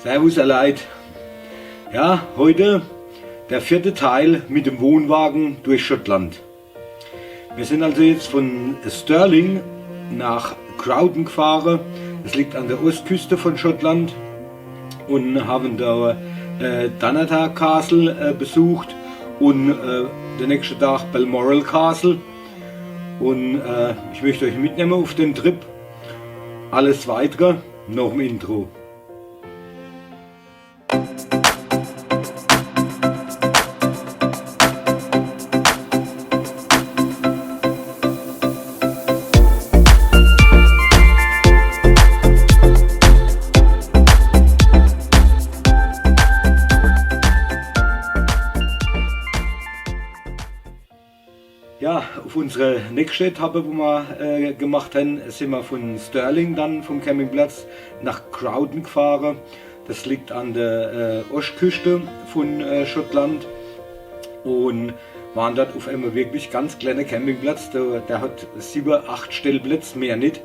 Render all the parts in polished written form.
Servus ihr Leid. Ja, heute der 4. Teil mit dem Wohnwagen durch Schottland. Wir sind also jetzt von Stirling nach Crawton gefahren. Das liegt an der Ostküste von Schottland. Und haben da Danata Castle besucht und den nächsten Tag Balmoral Castle. Und ich möchte euch mitnehmen auf den Trip. Alles weitere noch im Intro. Ja, auf unsere nächste Etappe, wo wir gemacht haben, sind wir von Stirling dann vom Campingplatz nach Crawton gefahren. Das liegt an der Ostküste von Schottland und waren dort auf einem wirklich ganz kleinen Campingplatz. Der hat 7-8 Stellplätze, mehr nicht.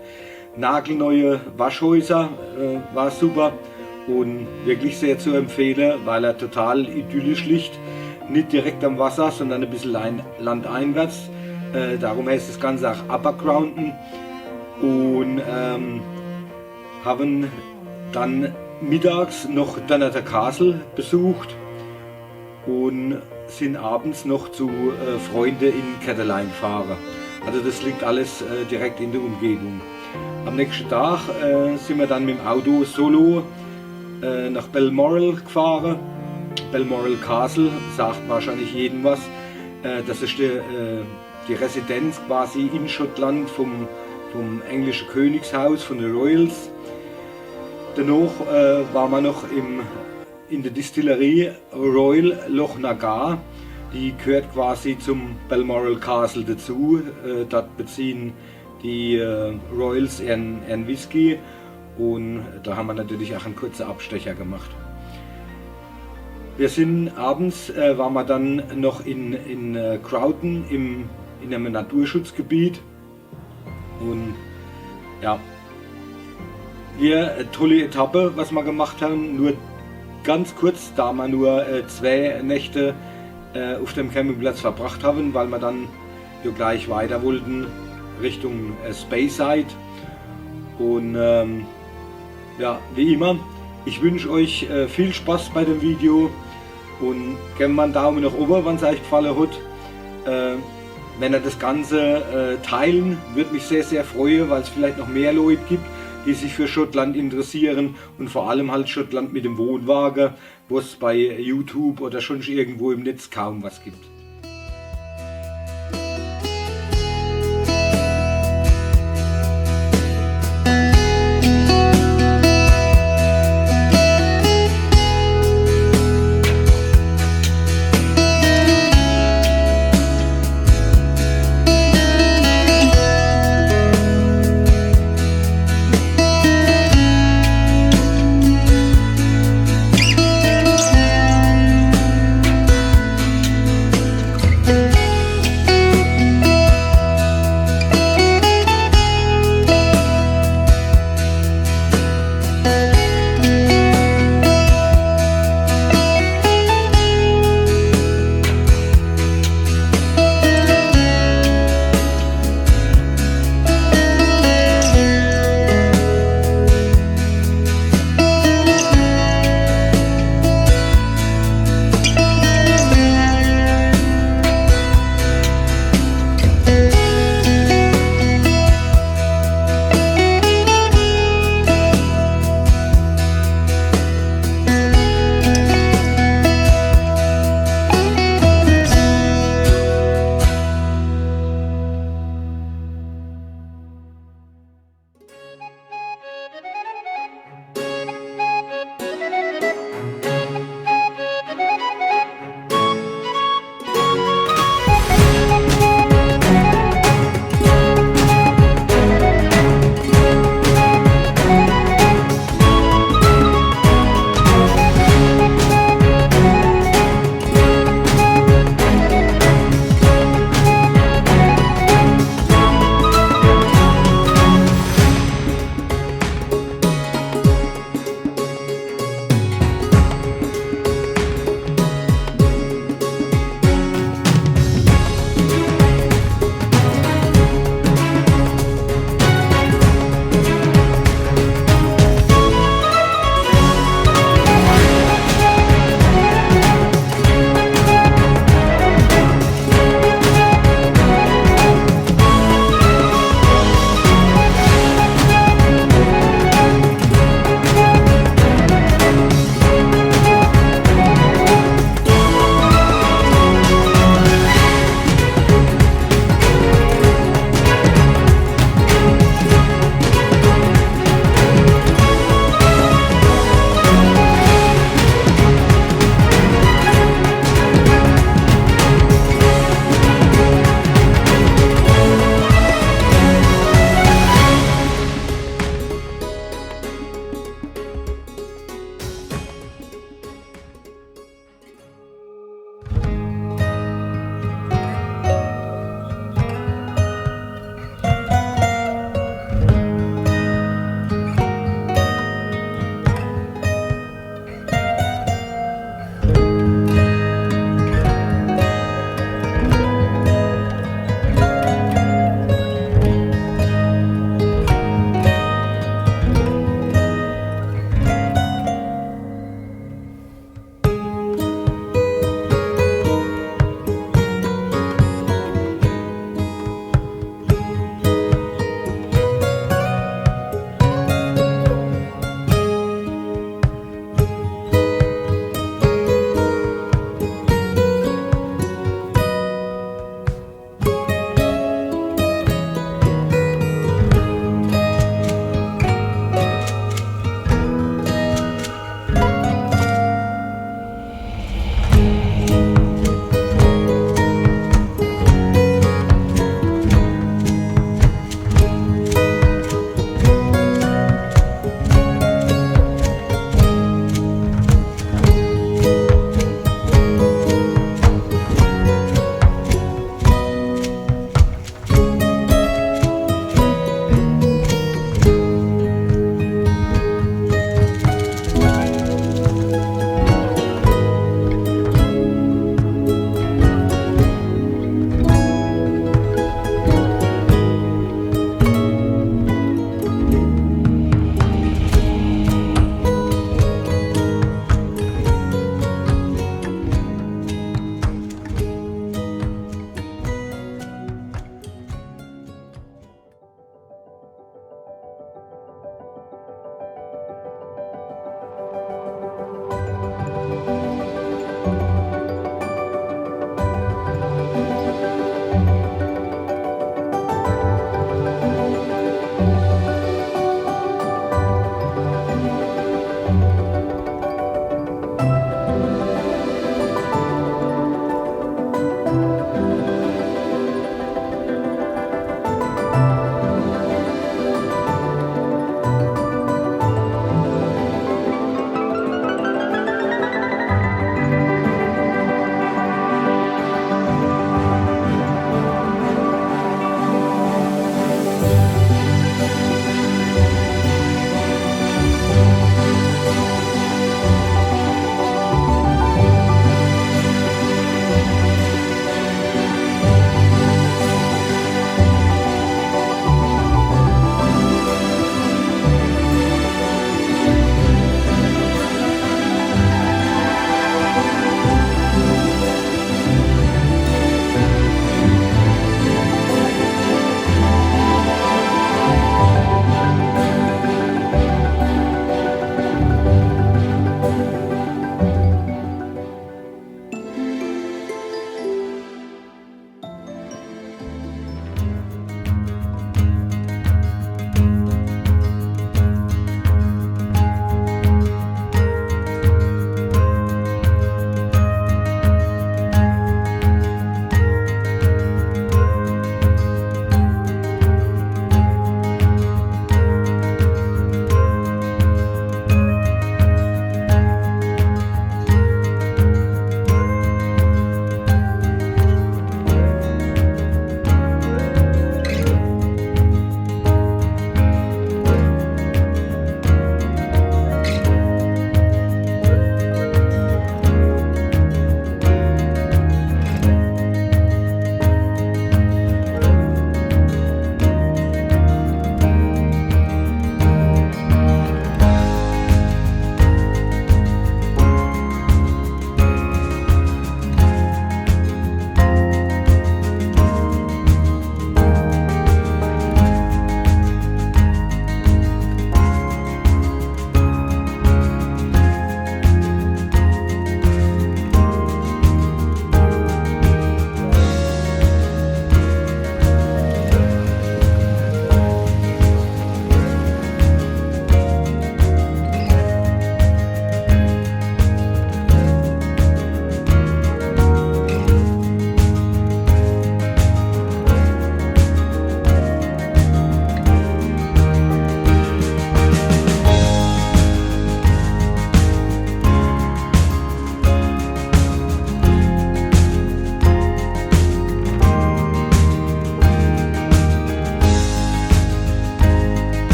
Nagelneue Waschhäuser, war super und wirklich sehr zu empfehlen, weil er total idyllisch liegt. Nicht direkt am Wasser, sondern ein bisschen landeinwärts. Darum heißt das Ganze auch Upper Crawton. Und haben dann mittags noch Danata Castle besucht und sind abends noch zu Freunden in Crawton gefahren. Also das liegt alles direkt in der Umgebung. Am nächsten Tag sind wir dann mit dem Auto solo nach Balmoral gefahren. Balmoral Castle sagt wahrscheinlich jedem was. Das ist die Residenz quasi in Schottland vom englischen Königshaus, von den Royals. Danach waren wir noch in der Distillerie Royal Loch Nagar. Die gehört quasi zum Balmoral Castle dazu. Dort beziehen die Royals ihren Whisky und da haben wir natürlich auch einen kurzen Abstecher gemacht. Wir sind abends, waren wir dann noch in Crawton in einem Naturschutzgebiet und ja, eine tolle Etappe, was wir gemacht haben, nur ganz kurz, da wir nur 2 Nächte auf dem Campingplatz verbracht haben, weil wir dann ja gleich weiter wollten Richtung Speyside und ja, wie immer, ich wünsche euch viel Spaß bei dem Video. Und gebt mal einen Daumen nach oben, wenn es euch gefallen hat. Wenn ihr das Ganze teilen, würde mich sehr, sehr freuen, weil es vielleicht noch mehr Leute gibt, die sich für Schottland interessieren und vor allem halt Schottland mit dem Wohnwagen, wo es bei YouTube oder schon irgendwo im Netz kaum was gibt.